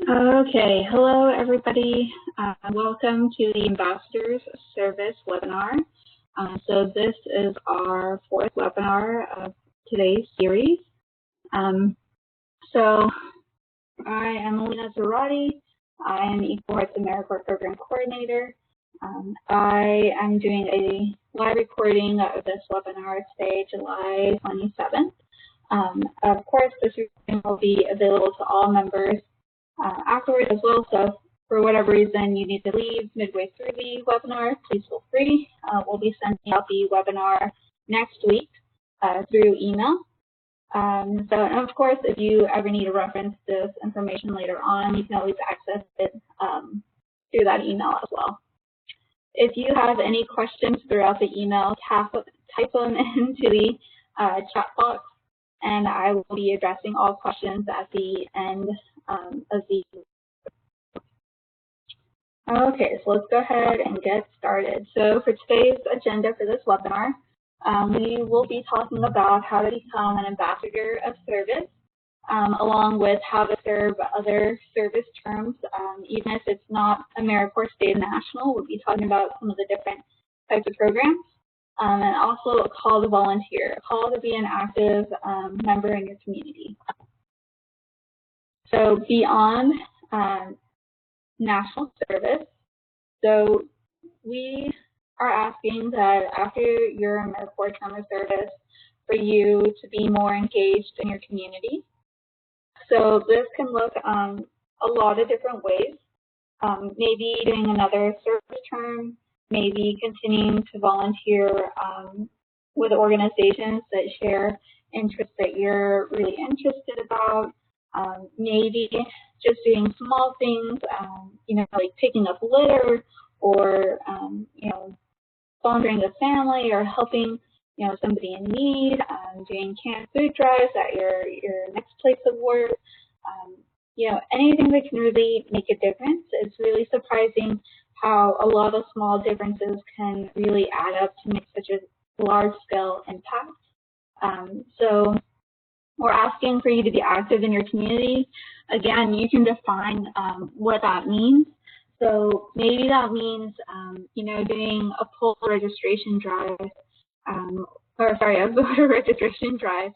Okay, hello everybody. Welcome to the Ambassadors Service webinar. So this is our fourth webinar of today's series. So I am Lena Zarati. I am Equal Heart AmeriCorps Program Coordinator. I am doing a live recording of this webinar today, July 27th. Of course, this recording will be available to all members afterwards as well. So for whatever reason you need to leave midway through the webinar, please feel free. We'll be sending out the webinar next week through email. And of course, if you ever need to reference this information later on, you can always access it through that email as well. If you have any questions throughout the email, type them into the chat box, and I will be addressing all questions at the end of the. Okay, so let's go ahead and get started. So for today's agenda for this webinar, we will be talking about how to become an ambassador of service, along with how to serve other service terms, even if it's not AmeriCorps State and National. We'll be talking about some of the different types of programs, and also a call to volunteer, a call to be an active member in your community. So beyond national service, so we are asking that after your AmeriCorps term of service, for you to be more engaged in your community. So this can look a lot of different ways. Maybe doing another service term, maybe continuing to volunteer with organizations that share interests that you're really interested about. Maybe just doing small things, like picking up litter, or sponsoring a family, or helping somebody in need, doing canned food drives at your next place of work. Anything that can really make a difference. It's really surprising how a lot of small differences can really add up to make such a large-scale impact. So we're asking for you to be active in your community. Again, you can define what that means. So maybe that means, doing a poll registration drive, a voter registration drive.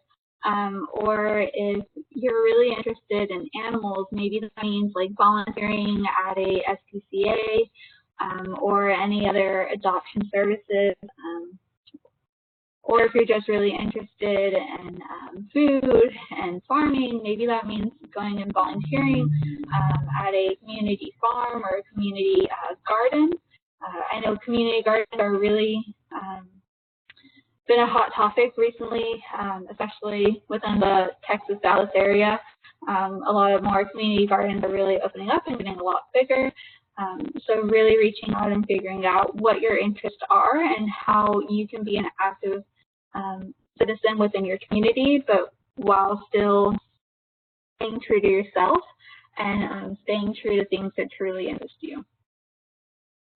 Or if you're really interested in animals, maybe that means like volunteering at a SPCA or any other adoption services. Or if you're just really interested in food and farming, maybe that means going and volunteering at a community farm or a community garden. I know community gardens are really been a hot topic recently, especially within the Texas-Dallas area. A lot more community gardens are really opening up and getting a lot bigger. So really reaching out and figuring out what your interests are and how you can be an active citizen within your community, but while still staying true to yourself and staying true to things that truly interest you.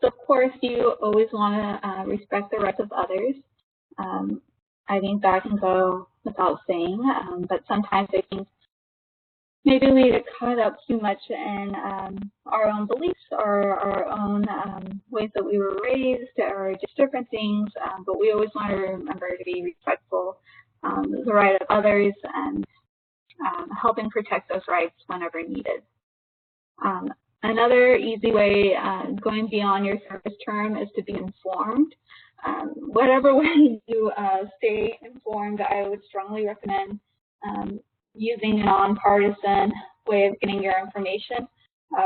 So of course, you always want to respect the rights of others. I think that can go without saying, but sometimes I think maybe we get caught up too much in our own beliefs or our own ways that we were raised, or just different things, but we always want to remember to be respectful of the right of others and helping protect those rights whenever needed. Another easy way going beyond your service term is to be informed. Whatever way you stay informed, I would strongly recommend using a nonpartisan way of getting your information,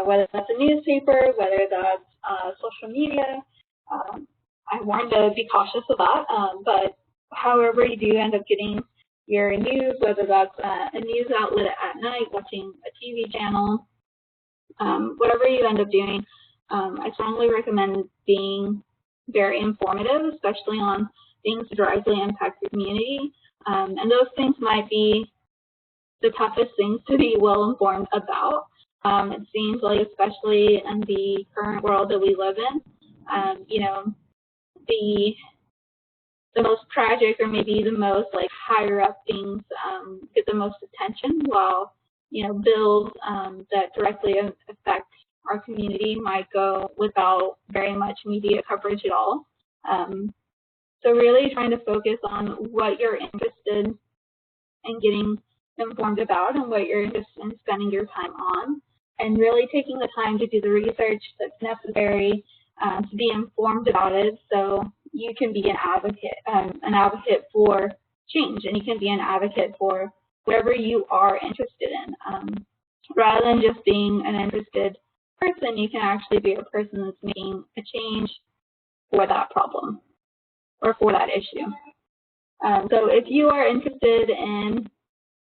whether that's a newspaper, whether that's social media. I want to be cautious of that, but however you do end up getting your news, whether that's a news outlet at night, watching a TV channel, whatever you end up doing, I strongly recommend being very informative, especially on things that directly impact your community. And those things might be the toughest things to be well informed about. It seems like, especially in the current world that we live in, the most tragic, or maybe the most higher up things get the most attention, while bills that directly affect our community might go without very much media coverage at all. So really trying to focus on what you're interested in getting informed about and what you're interested in spending your time on, and really taking the time to do the research that's necessary to be informed about it, so you can be an advocate for change, and you can be an advocate for whatever you are interested in. Rather than just being an interested person, you can actually be a person that's making a change for that problem or for that issue. So if you are interested in,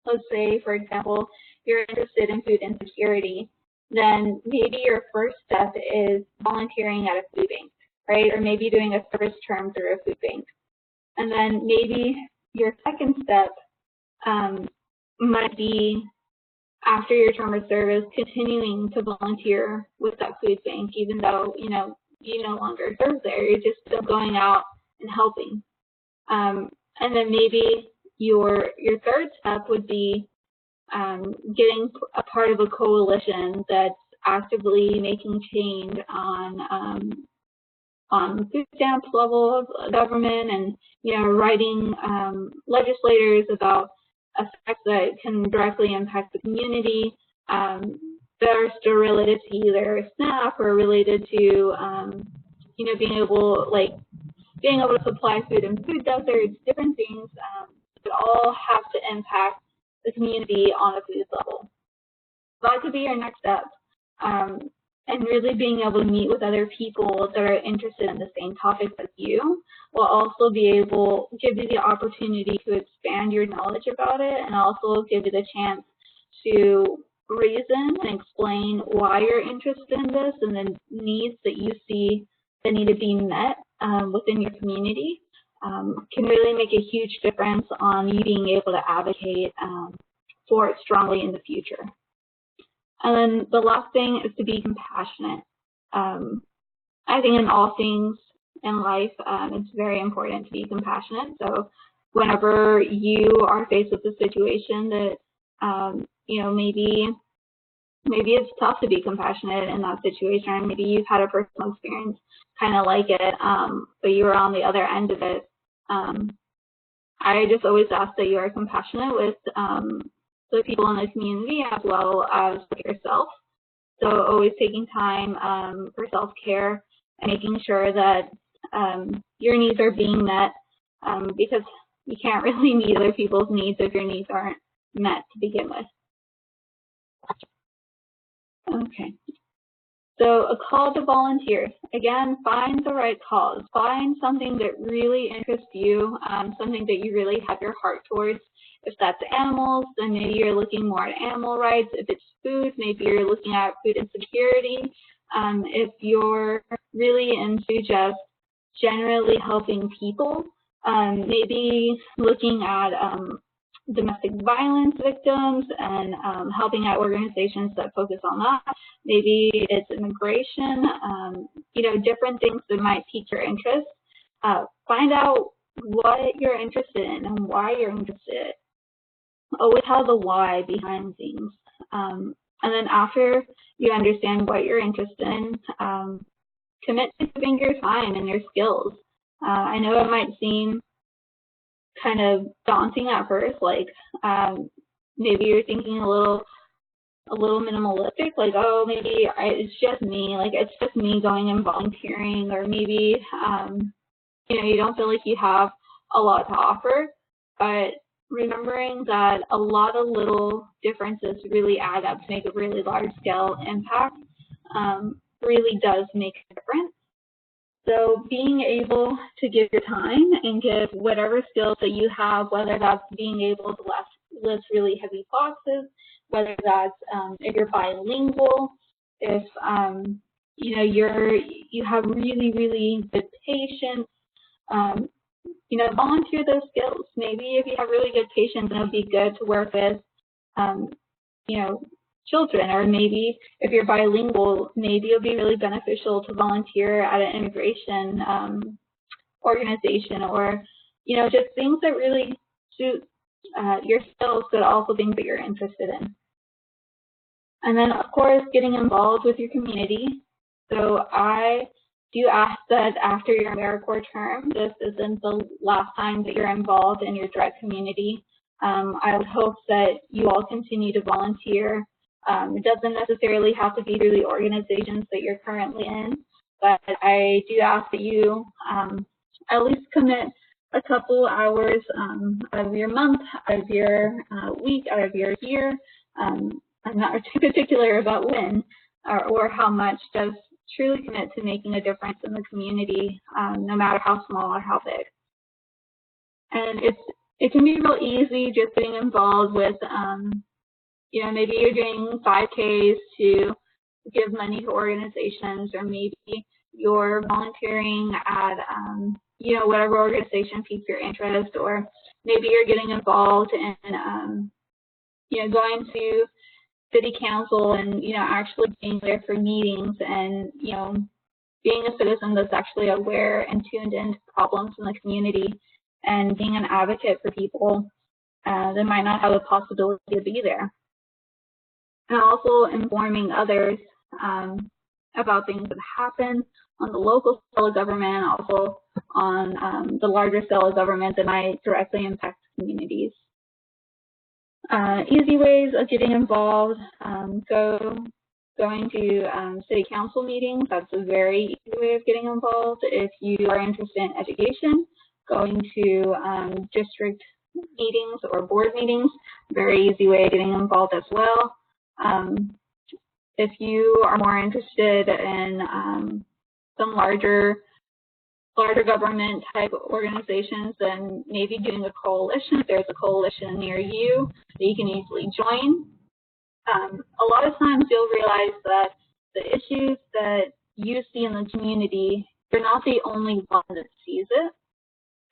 let's say, for example, you're interested in food insecurity, then maybe your first step is volunteering at a food bank, right? Or maybe doing a service term through a food bank. And then maybe your second step might be, after your term of service, continuing to volunteer with that food bank, even though you no longer serve there. You're just still going out and helping. And then maybe your third step would be getting a part of a coalition that's actively making change on food stamps level of government, and writing legislators about effects that can directly impact the community that are still related to either SNAP or related to being able to supply food in food deserts, different things that all have to impact the community on a food level. So that could be your next step. And really being able to meet with other people that are interested in the same topics as you will also give you the opportunity to expand your knowledge about it, and also give you the chance to reason and explain why you're interested in this and the needs that you see that need to be met within your community. Can really make a huge difference on you being able to advocate for it strongly in the future. And then the last thing is to be compassionate. I think in all things in life, it's very important to be compassionate. So whenever you are faced with a situation that, maybe it's tough to be compassionate in that situation, or maybe you've had a personal experience kind of like it, but you were on the other end of it. I just always ask that you are compassionate with the people in the community as well as yourself. So always taking time for self-care and making sure that your needs are being met, because you can't really meet other people's needs if your needs aren't met to begin with. Okay. So a call to volunteer. Again, find the right cause. Find something that really interests you, something that you really have your heart towards. If that's animals, then maybe you're looking more at animal rights. If it's food, maybe you're looking at food insecurity. If you're really into just generally helping people, maybe looking at domestic violence victims and helping out organizations that focus on that. Maybe it's immigration, different things that might pique your interest. Find out what you're interested in and why you're interested. Always have the why behind things. And then after you understand what you're interested in, commit to giving your time and your skills. I know it might seem kind of daunting at first, like maybe you're thinking a little minimalistic, like, oh, maybe it's just me, it's just me going and volunteering, or maybe you don't feel like you have a lot to offer. But remembering that a lot of little differences really add up to make a really large scale impact really does make a difference. So being able to give your time and give whatever skills that you have, whether that's being able to lift really heavy boxes, whether that's if you're bilingual, if you have really, really good patience, volunteer those skills. Maybe if you have really good patience, it would be good to work with children, or maybe if you're bilingual, maybe it'll be really beneficial to volunteer at an immigration organization, or just things that really suit your skills, but also things that you're interested in. And then, of course, getting involved with your community. So I do ask that after your AmeriCorps term, this isn't the last time that you're involved in your direct community. I would hope that you all continue to volunteer. It doesn't necessarily have to be through the organizations that you're currently in, but I do ask that you at least commit a couple hours out of your month, out of your week, out of your year. I'm not too particular about when or how much, just truly commit to making a difference in the community, no matter how small or how big. And it can be real easy just getting involved with, maybe you're doing 5Ks to give money to organizations, or maybe you're volunteering at, whatever organization piques your interest, or maybe you're getting involved in, going to city council and, actually being there for meetings and, being a citizen that's actually aware and tuned into problems in the community and being an advocate for people that might not have the possibility to be there. And also informing others about things that happen on the local scale of government, also on the larger scale of government that might directly impact communities. Easy ways of getting involved, going to city council meetings. That's a very easy way of getting involved. If you are interested in education, going to district meetings or board meetings, very easy way of getting involved as well. If you are more interested in some larger government type organizations, then maybe doing a coalition. If there's a coalition near you that you can easily join. A lot of times you'll realize that the issues that you see in the community, you're not the only one that sees it.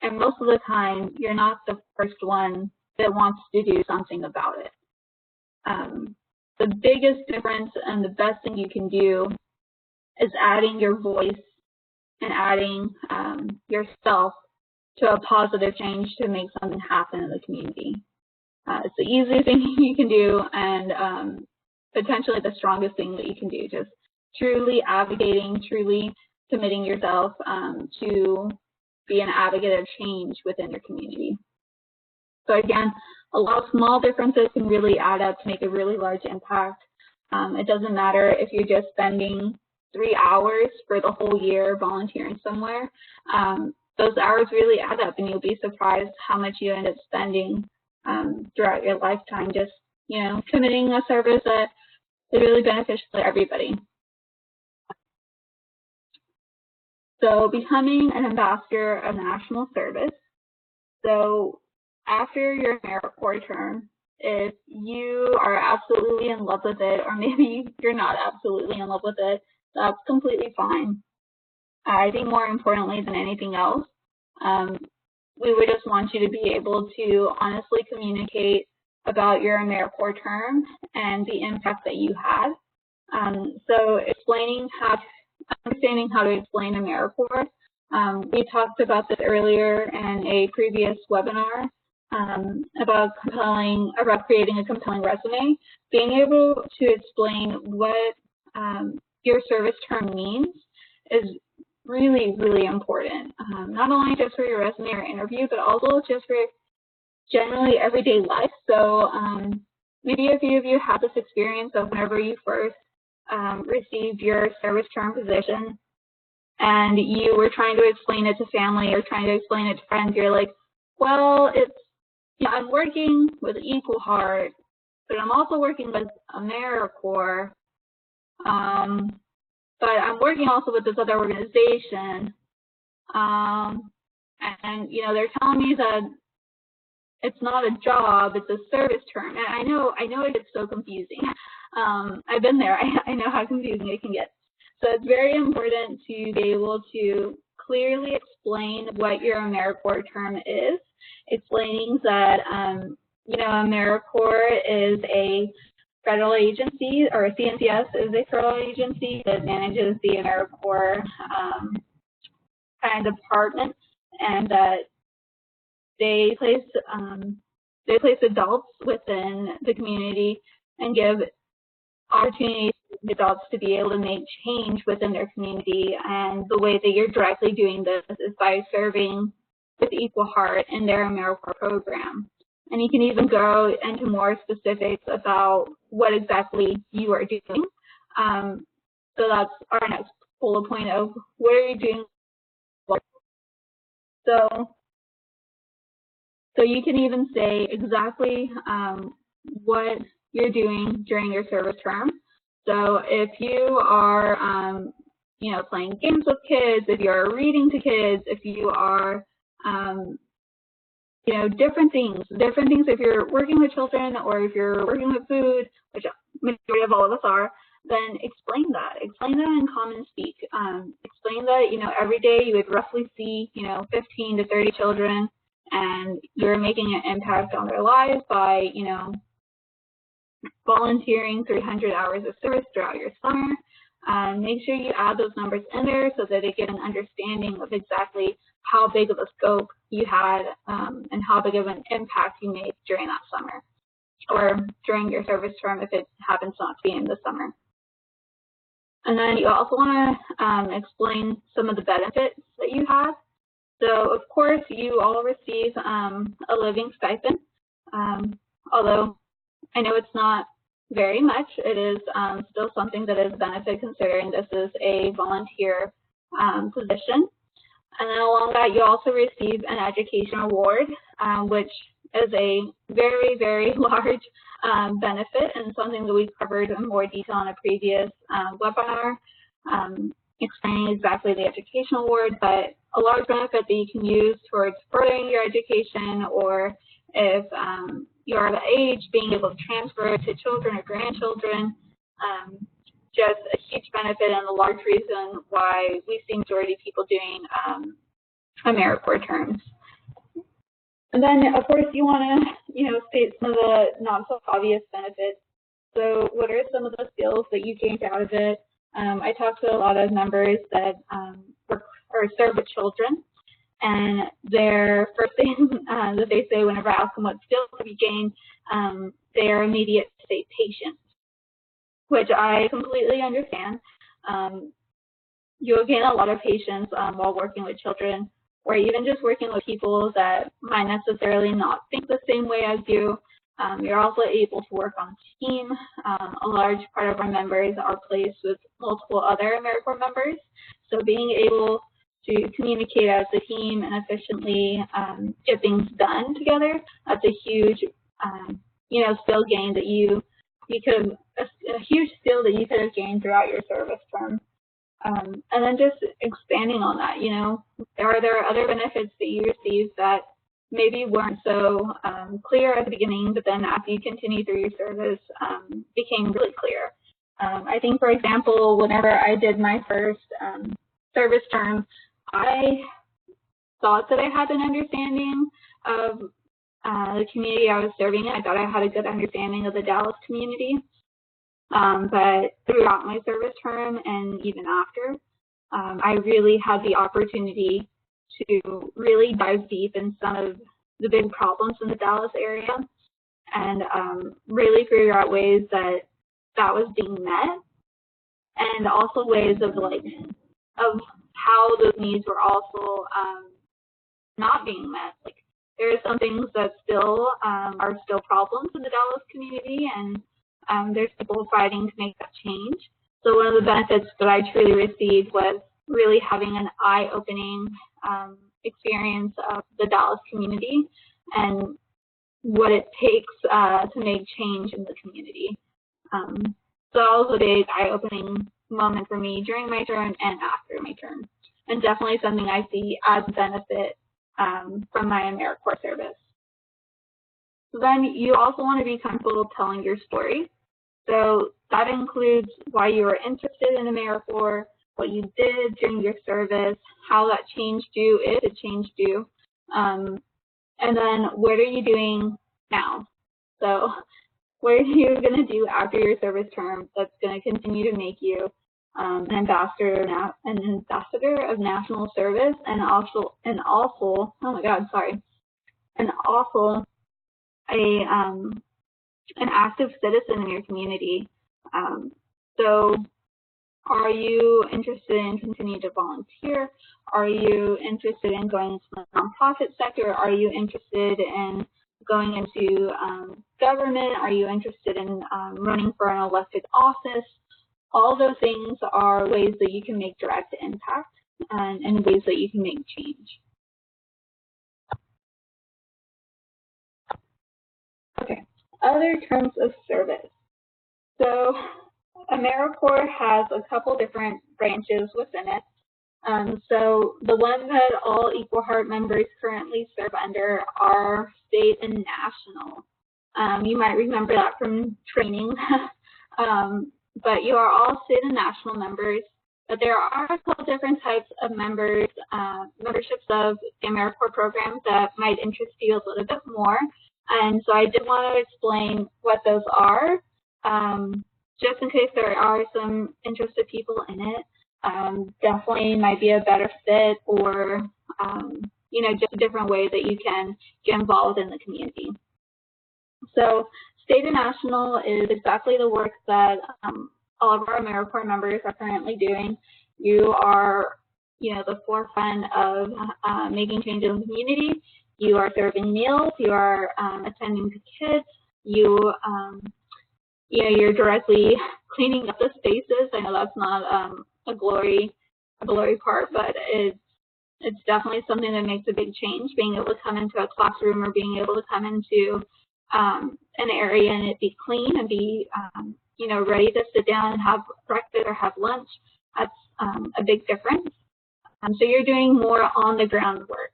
And most of the time, you're not the first one that wants to do something about it. The biggest difference and the best thing you can do is adding your voice and adding yourself to a positive change to make something happen in the community. It's the easiest thing you can do, and potentially the strongest thing that you can do. Just truly advocating, truly committing yourself to be an advocate of change within your community. So again, a lot of small differences can really add up to make a really large impact. It doesn't matter if you're just spending 3 hours for the whole year volunteering somewhere. Those hours really add up, and you'll be surprised how much you end up spending throughout your lifetime, just committing a service that is really beneficial to everybody. So becoming an ambassador of national service. So after your AmeriCorps term, if you are absolutely in love with it, or maybe you're not absolutely in love with it, that's completely fine. I think more importantly than anything else, we would just want you to be able to honestly communicate about your AmeriCorps term and the impact that you had. So understanding how to explain AmeriCorps. We talked about this earlier in a previous webinar about creating a compelling resume. Being able to explain what your service term means is really, really important. Not only just for your resume or interview, but also just for generally everyday life. So maybe a few of you have this experience of whenever you first received your service term position and you were trying to explain it to family or trying to explain it to friends. You're like, well, I'm working with Equal Heart, but I'm also working with AmeriCorps. But I'm working also with this other organization, and they're telling me that it's not a job, it's a service term. And I know it gets so confusing. I've been there. I know how confusing it can get. So it's very important to be able to clearly explain what your AmeriCorps term is, explaining that AmeriCorps is a federal agency, or CNCS is a federal agency that manages the AmeriCorps kind of department, and that they place adults within the community and give opportunities for adults to be able to make change within their community. And the way that you're directly doing this is by serving with equal heart in their AmeriCorps program. And you can even go into more specifics about what exactly you are doing. So that's our next bullet point of what are you doing. So you can even say exactly what you're doing during your service term. So if you are, playing games with kids, if you're reading to kids, if you are, different things if you're working with children or if you're working with food, which majority of all of us are, then explain that in common speak. Explain that, every day you would roughly see, 15 to 30 children, and you're making an impact on their lives by, volunteering 300 hours of service throughout your summer. Make sure you add those numbers in there so that they get an understanding of exactly how big of a scope you had and how big of an impact you made during that summer or during your service term if it happens not to be in the summer. And then you also want to explain some of the benefits that you have. So, of course, you all receive a living stipend, although I know it's not very much. It is still something that is a benefit considering this is a volunteer position. And then along that, you also receive an education award, which is a very, very large benefit and something that we covered in more detail in a previous webinar, explaining exactly the education award, but a large benefit that you can use towards furthering your education, or if you're of age, being able to transfer to children or grandchildren. Just a huge benefit and a large reason why we see majority of people doing AmeriCorps terms. And then, of course, you want to, state some of the not so obvious benefits. So, what are some of the skills that you gained out of it? I talked to a lot of members that work or serve with children, and their first thing that they say whenever I ask them what skills have you gained, their immediate say patience, which I completely understand. You'll gain a lot of patience while working with children, or even just working with people that might necessarily not think the same way as you. You're also able to work on team. A large part of our members are placed with multiple other AmeriCorps members, so being able to communicate as a team and efficiently get things done together, that's a huge, skill gain that you could, a huge skill that you could have gained throughout your service term. And then just expanding on that, are there other benefits that you receive that maybe weren't so clear at the beginning, but then after you continue through your service, became really clear. I think, for example, whenever I did my first service term, I thought that I had an understanding of the community I was serving in. I thought I had a good understanding of the Dallas community. But throughout my service term and even after, I really had the opportunity to really dive deep in some of the big problems in the Dallas area and really figure out ways that was being met, and also ways of how those needs were also not being met. Like, there are some things that still are still problems in the Dallas community, and there's people fighting to make that change. So one of the benefits that I truly received was really having an eye-opening experience of the Dallas community and what it takes to make change in the community. So that was a big eye-opening moment for me during my term and after my term, and definitely something I see as a benefit from my AmeriCorps service. So then you also want to be comfortable telling your story. So that includes why you were interested in AmeriCorps, what you did during your service, how that changed you, if it changed you, and then what are you doing now? So what are you going to do after your service term that's going to continue to make you an ambassador of national service, and also an active citizen in your community. So are you interested in continuing to volunteer? Are you interested in going into the nonprofit sector? Are you interested in going into government? Are you interested in running for an elected office? All those things are ways that you can make direct impact and ways that you can make change. Okay, other terms of service. So AmeriCorps has a couple different branches within it. So the one that all Equal Heart members currently serve under are state and national. You might remember that from training, but you are all state and national members. But there are a couple different types of members, memberships of the AmeriCorps program that might interest you a little bit more. And so I did want to explain what those are, just in case there are some interested people in it. Definitely might be a better fit, or just a different way that you can get involved in the community. So state and national is exactly the work that all of our AmeriCorps members are currently doing. You are, the forefront of making change in the community. You are serving meals. You are attending to kids. You're directly cleaning up the spaces. I know that's not a glory part, but it's definitely something that makes a big change. Being able to come into a classroom, or being able to come into an area and it be clean and be ready to sit down and have breakfast or have lunch. That's a big difference. So you're doing more on the ground work.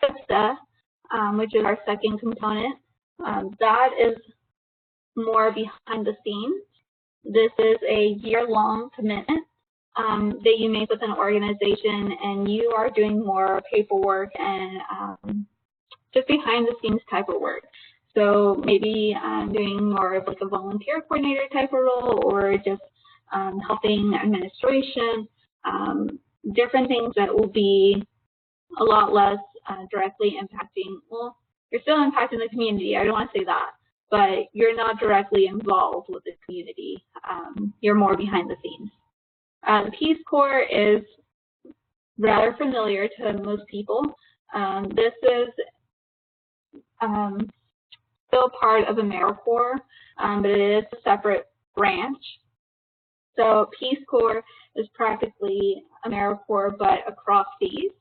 VISTA, which is our second component, that is more behind the scenes. This is a year-long commitment that you make with an organization, and you are doing more paperwork and just behind the scenes type of work. So maybe doing more of like a volunteer coordinator type of role, or just helping administration, different things that will be a lot less directly impacting, well, you're still impacting the community, I don't want to say that, but you're not directly involved with the community. You're more behind the scenes. The Peace Corps is rather familiar to most people. This is still part of AmeriCorps, but it is a separate branch. So Peace Corps is practically AmeriCorps, but across seas.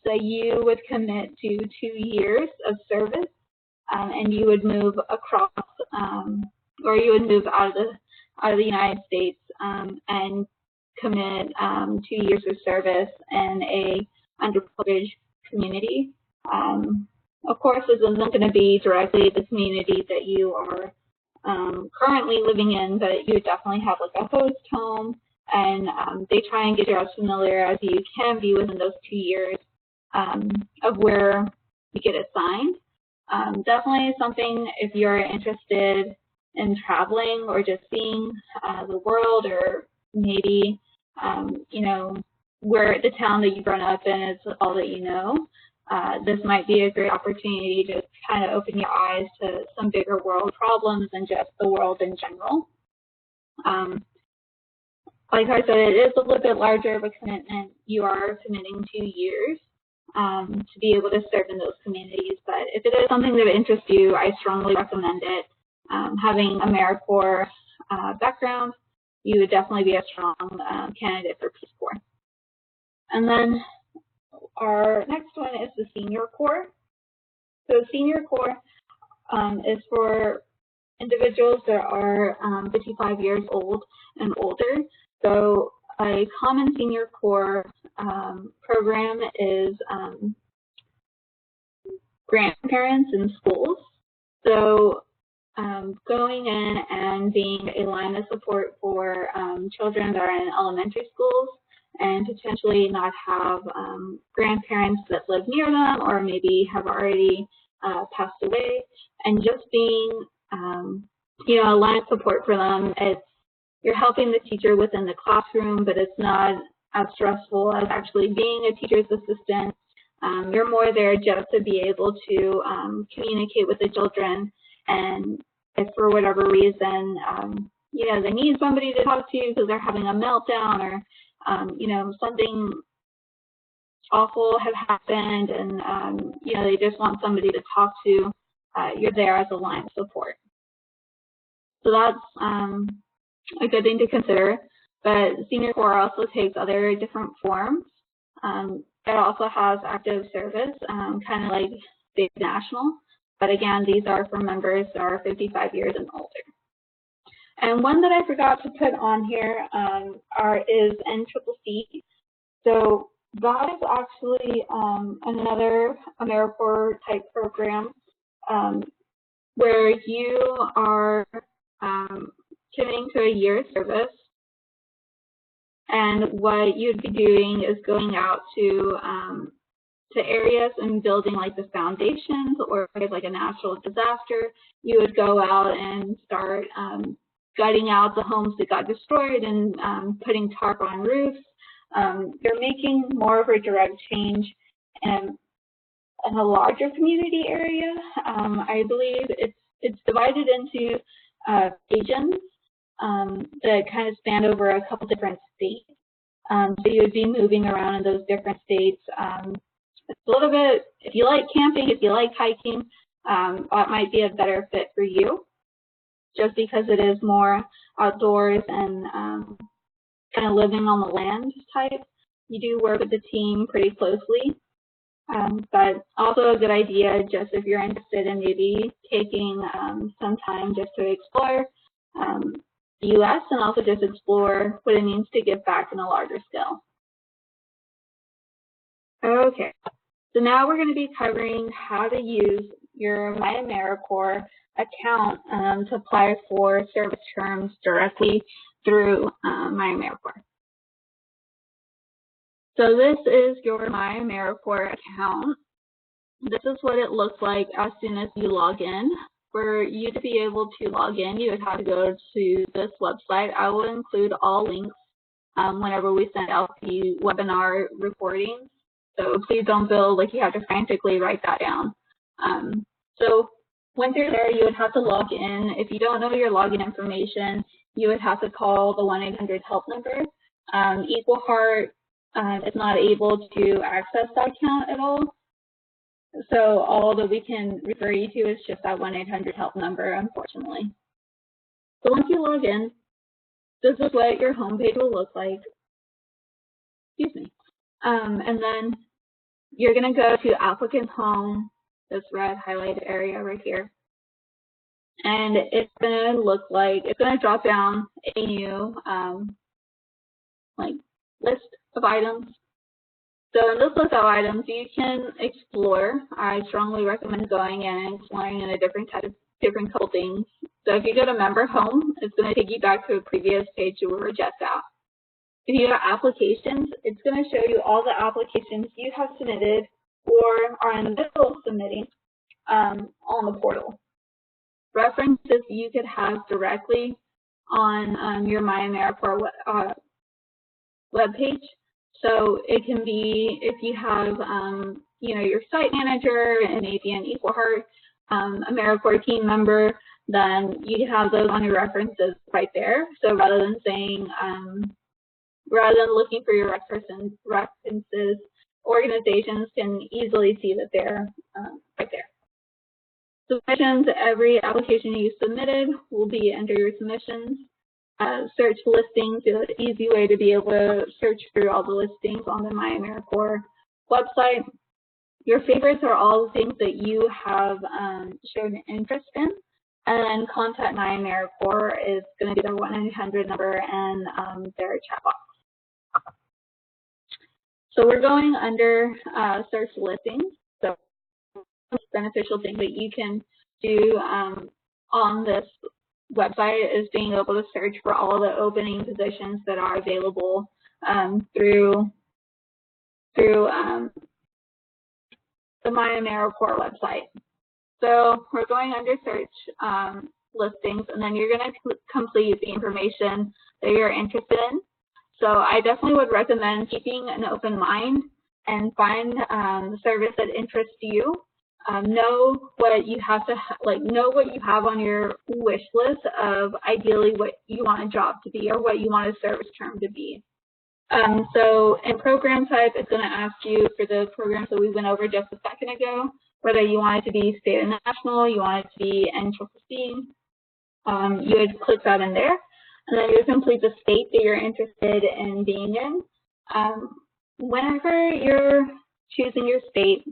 So you would commit to 2 years of service, and you would move across, or you would move out of the United States and commit 2 years of service in a underprivileged community. Of course, this isn't going to be directly the community that you are currently living in, but you definitely have like a host home, and they try and get you as familiar as you can be within those 2 years of where you get assigned. Definitely something if you're interested in traveling or just seeing the world, or maybe where the town that you've grown up in is all that you know. This might be a great opportunity to kind of open your eyes to some bigger world problems than just the world in general. Like I said, it is a little bit larger of a commitment. You are committing 2 years to be able to serve in those communities. But if it is something that interests you, I strongly recommend it. Having AmeriCorps background, you would definitely be a strong candidate for Peace Corps. And then our next one is the Senior Corps. So Senior Corps is for individuals that are 55 years old and older. So a common Senior Corps program is grandparents in schools. So going in and being a line of support for children that are in elementary schools and potentially not have grandparents that live near them, or maybe have already passed away, and just being a line of support for them. You're helping the teacher within the classroom, but it's not as stressful as actually being a teacher's assistant. You're more there just to be able to communicate with the children, and if for whatever reason, you know, they need somebody to talk to because they're having a meltdown, or, you know, something awful has happened, and, you know, they just want somebody to talk to, you're there as a line of support. So that's a good thing to consider. But Senior Corps also takes other different forms. It also has active service, kind of like state national. But again, these are for members that are 55 years and older. And one that I forgot to put on here is NCCC. So that is actually another AmeriCorps type program where you are committing to a year's service. And what you'd be doing is going out to areas and building like the foundations, or if it's like a natural disaster, you would go out and start gutting out the homes that got destroyed and putting tarp on roofs. You're making more of a direct change in a larger community area. I believe it's divided into regions that kind of span over a couple different states. So you would be moving around in those different states. It's a little bit, if you like camping, if you like hiking, that might be a better fit for you, just because it is more outdoors and kind of living on the land type. You do work with the team pretty closely, but also a good idea just if you're interested in maybe taking some time just to explore the U.S. and also just explore what it means to give back on a larger scale. Okay, so now we're going to be covering how to use your MyAmeriCorps account to apply for service terms directly through MyAmeriCorps. So this is your MyAmeriCorps account. This is what it looks like as soon as you log in. For you to be able to log in, you would have to go to this website. I will include all links whenever we send out the webinar recordings. So please don't feel like you have to frantically write that down. So once you're there, you would have to log in. If you don't know your login information, you would have to call the 1-800-HELP number. Equal Heart is not able to access that account at all. So all that we can refer you to is just that 1-800-HELP number, unfortunately. So once you log in, this is what your homepage will look like. Excuse me. And then you're going to go to Applicant's Home, this red highlighted area right here. And it's going to look like, it's going to drop down a new like list of items. So in this list of items, you can explore. I strongly recommend going in and exploring in a different couple things. So if you go to Member Home, it's going to take you back to a previous page you were just at. If you go to Applications, it's going to show you all the applications you have submitted or are in the middle of submitting on the portal. References you could have directly on your MyAmeriCorps webpage. So it can be, if you have, you know, your site manager and maybe an Equal Heart AmeriCorps team member, then you can have those on your references right there. So rather than saying, rather than looking for your references, organizations can easily see that they're right there. Submissions, every application you submitted will be under your submissions. Search listings is an easy way to be able to search through all the listings on the MyAmeriCorps website. Your favorites are all the things that you have shown interest in. And then Contact MyAmeriCorps is going to be their 1-800 number and their chat box. So we're going under search listings. So the beneficial thing that you can do on this website is being able to search for all the opening positions that are available through the MyAmeriCorps website. So we're going under search listings, and then you're going to complete the information that you're interested in. So I definitely would recommend keeping an open mind and find the service that interests you. Know what you have to know what you have on your wish list of ideally what you want a job to be or what you want a service term to be. So in program type, it's going to ask you for the programs that we went over just a second ago, whether you want it to be state and national, you want it to be NCCC. You would click that in there, and then you would complete the state that you're interested in being in. Whenever you're choosing your state,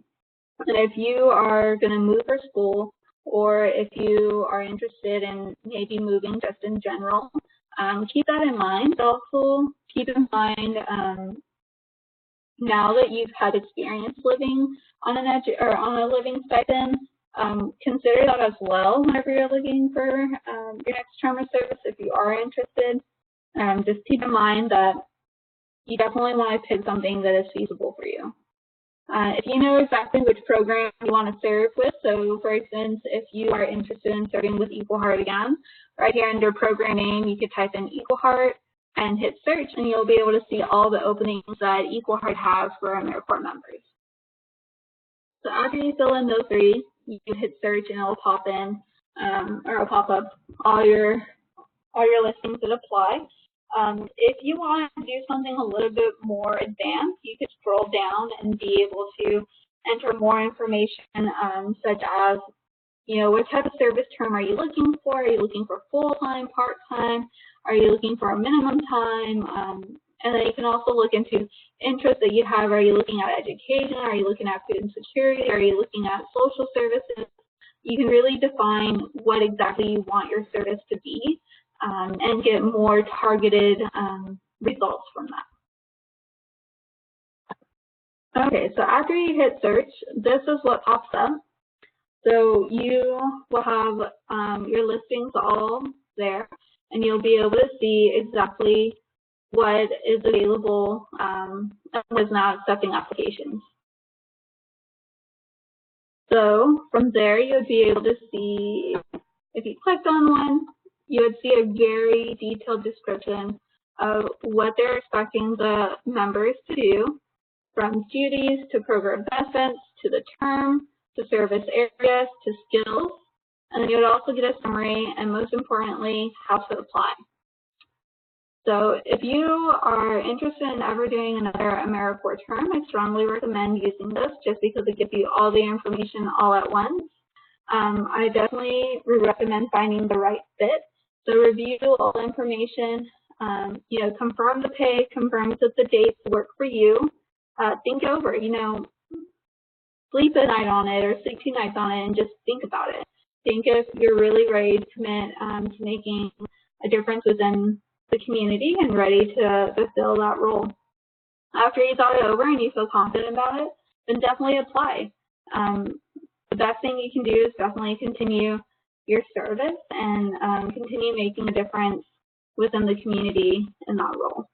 and if you are going to move for school, or if you are interested in maybe moving just in general, keep that in mind. Also, keep in mind now that you've had experience living on on a living stipend, consider that as well whenever you're looking for your next term of service. If you are interested, just keep in mind that you definitely want to pick something that is feasible for you. If you know exactly which program you want to serve with, so for instance, if you are interested in serving with Equal Heart again, right here under program name, you could type in Equal Heart and hit search, and you'll be able to see all the openings that Equal Heart has for AmeriCorps members. So after you fill in those three, you hit search and it'll pop in, or it'll pop up all your listings that apply. If you want to do something a little bit more advanced, you could scroll down and be able to enter more information, such as, what type of service term are you looking for? Are you looking for full-time, part-time? Are you looking for a minimum time? And then you can also look into interests that you have. Are you looking at education? Are you looking at food and security? Are you looking at social services? You can really define what exactly you want your service to be. And get more targeted results from that. Okay, so after you hit search, this is what pops up. So you will have your listings all there, and you'll be able to see exactly what is available and was now accepting applications. So from there, you'll be able to see, if you clicked on one, you would see a very detailed description of what they're expecting the members to do, from duties to program benefits to the term to service areas to skills. And then you would also get a summary and, most importantly, how to apply. So if you are interested in ever doing another AmeriCorps term, I strongly recommend using this just because it gives you all the information all at once. I definitely recommend finding the right fit. So review all the information, confirm the pay, confirm that the dates work for you. Think over, sleep a night on it or sleep 2 nights on it and just think about it. Think if you're really ready to commit to making a difference within the community and ready to fulfill that role. After you thought it over and you feel confident about it, then definitely apply. The best thing you can do is definitely continue your service and continue making a difference within the community in that role.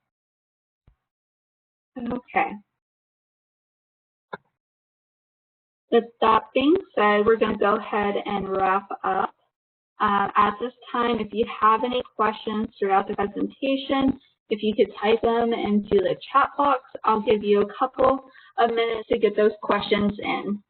Okay. With that being said, we're going to go ahead and wrap up. At this time, if you have any questions throughout the presentation, if you could type them into the chat box, I'll give you a couple of minutes to get those questions in.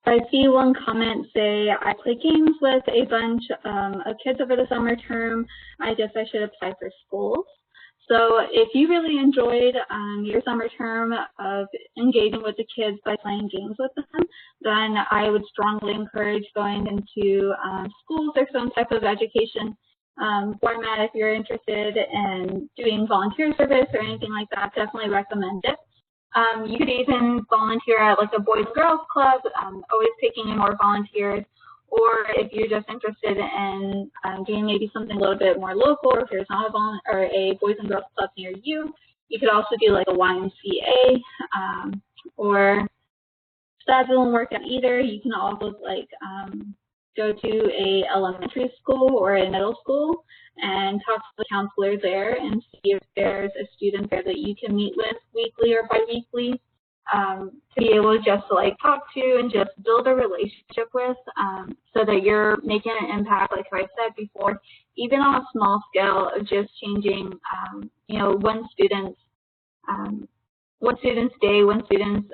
I see one comment say, I play games with a bunch of kids over the summer term. I guess I should apply for schools. So if you really enjoyed your summer term of engaging with the kids by playing games with them, then I would strongly encourage going into schools or some type of education format. If you're interested in doing volunteer service or anything like that, definitely recommend it. You could even volunteer at like a Boys and Girls Club, always taking in more volunteers. Or if you're just interested in doing maybe something a little bit more local, or if there's not a Boys and Girls Club near you, you could also do like a YMCA, or if that doesn't work out either, you can also go to a elementary school or a middle school and talk to the counselor there and see if there's a student there that you can meet with weekly or biweekly, to be able just to like talk to and just build a relationship with, so that you're making an impact, like I said before, even on a small scale of just changing, you know, one student's day, one student's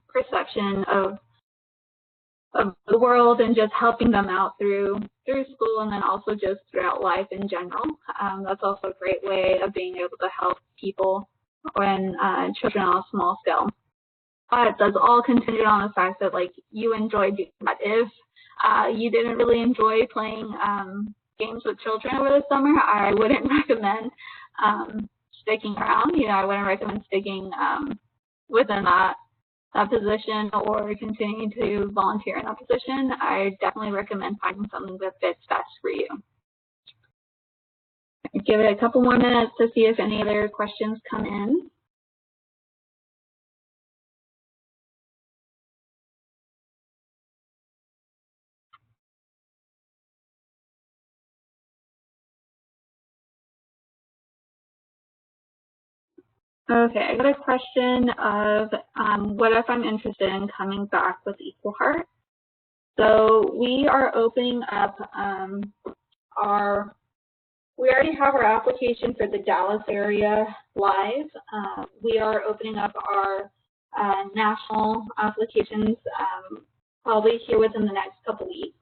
perception of the world, and just helping them out through school, and then also just throughout life in general. That's also a great way of being able to help people and children on a small scale. It does all contingent on the fact that like you enjoy doing that. If you didn't really enjoy playing games with children over the summer, I wouldn't recommend sticking around. You know, I wouldn't recommend sticking within that position or continuing to volunteer in that position. I definitely recommend finding something that fits best for you. Give it a couple more minutes to see if any other questions come in. Okay, I got a question of what if I'm interested in coming back with Equal Heart? So we are opening up we already have our application for the Dallas area live. We are opening up our national applications probably here within the next couple weeks.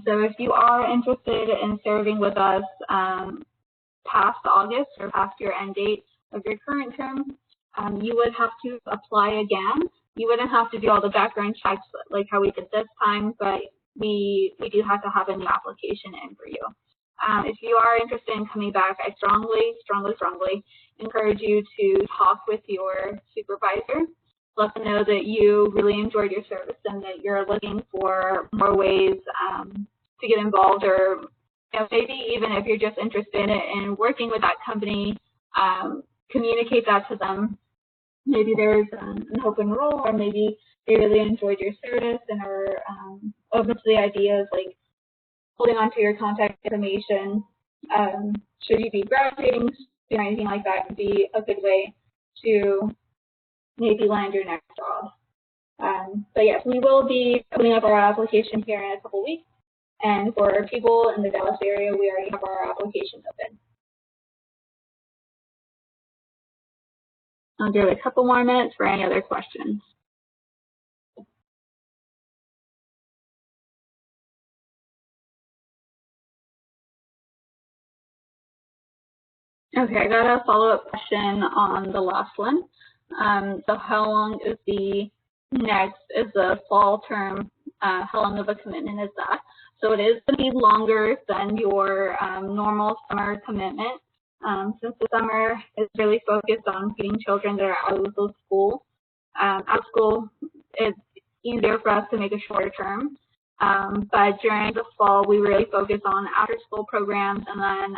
So if you are interested in serving with us past August or past your end date of your current term, you would have to apply again. You wouldn't have to do all the background checks like how we did this time, but we do have to have a new application in for you. If you are interested in coming back, I strongly encourage you to talk with your supervisor. Let them know that you really enjoyed your service and that you're looking for more ways to get involved, or you know, maybe even if you're just interested in working with that company, communicate that to them. Maybe there's an open role, or maybe they really enjoyed your service and are open to the ideas like holding on to your contact information. Should you be graduating or anything like that, could be a good way to maybe land your next job. But yes, we will be opening up our application here in a couple weeks. And for people in the Dallas area, we already have our application open. I'll give it a couple more minutes for any other questions. Okay, I got a follow-up question on the last one. So how long is the fall term? How long of a commitment is that? So it is going to be longer than your normal summer commitment. Since the summer is really focused on getting children that are out of school, it's easier for us to make a shorter term. But during the fall, we really focus on after-school programs, and then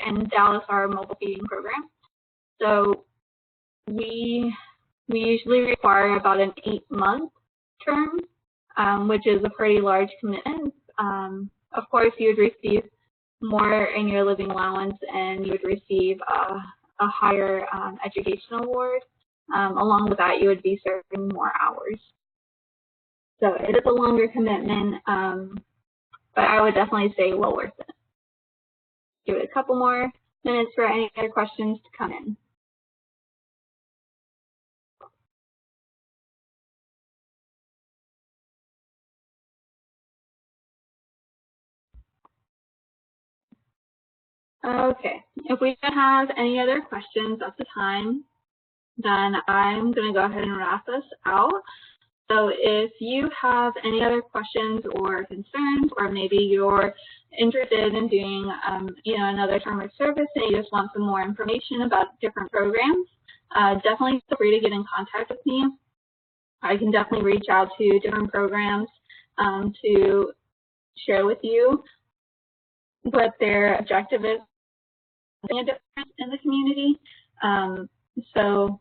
in Dallas, our mobile feeding program. So we usually require about an 8-month term, which is a pretty large commitment. Of course, you would receive more in your living allowance, and you would receive a higher educational award. Along with that, you would be serving more hours. So it is a longer commitment, but I would definitely say well worth it. Give it a couple more minutes for any other questions to come in. Okay, if we don't have any other questions at the time, then I'm going to go ahead and wrap this out. So if you have any other questions or concerns, or maybe you're interested in doing another term of service and you just want some more information about different programs, definitely feel free to get in contact with me. I can definitely reach out to different programs to share with you what their objective is, making a difference in the community. So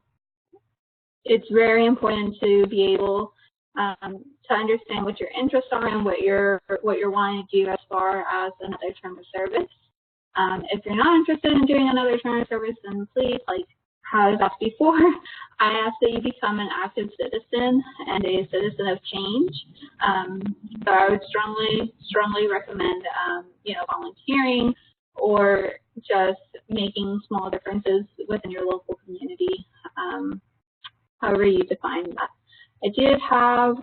it's very important to be able to understand what your interests are and what you're wanting to do as far as another term of service. If you're not interested in doing another term of service, then please, like how I was asked before, I ask that you become an active citizen and a citizen of change. So I would strongly recommend, volunteering or just making small differences within your local community, however you define that. I did have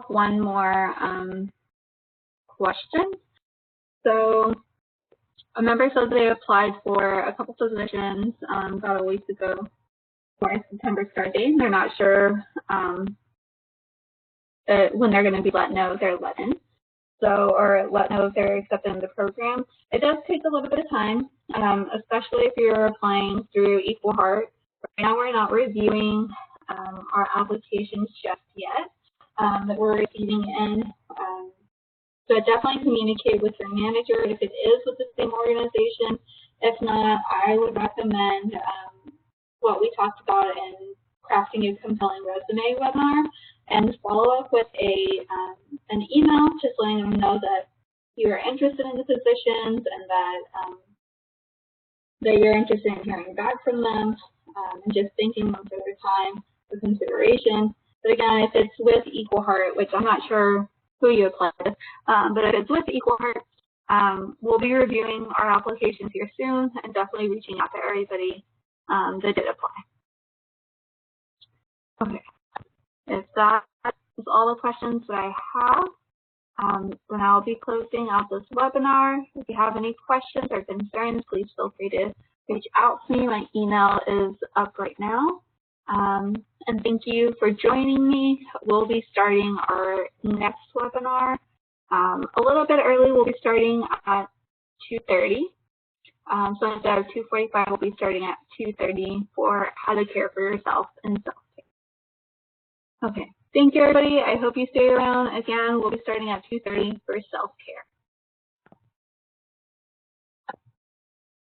one more question. So a member said they applied for a couple positions about a week ago for a September start date. They're not sure when they're going to be let know they're let in. So, or let know if they're accepted in the program. It does take a little bit of time, especially if you're applying through Equal Heart. Right now we're not reviewing our applications just yet that we're receiving in. So definitely communicate with your manager if it is with the same organization. If not, I would recommend what we talked about in crafting a compelling resume webinar, and follow up with an email just letting them know that you are interested in the positions and that you're interested in hearing back from them, and just thanking them for their time, for consideration. But again, if it's with Equal Heart, which I'm not sure who you applied with, but if it's with Equal Heart, we'll be reviewing our applications here soon and definitely reaching out to everybody that did apply. Okay, if that is all the questions that I have, then I'll be closing out this webinar. If you have any questions or concerns, please feel free to reach out to me. My email is up right now. And thank you for joining me. We'll be starting our next webinar a little bit early. We'll be starting at 2:30. So instead of 2:45, we'll be starting at 2:30 for how to care for yourself and self-care. Okay, thank you, everybody. I hope you stay around. Again, we'll be starting at 2:30 for self-care.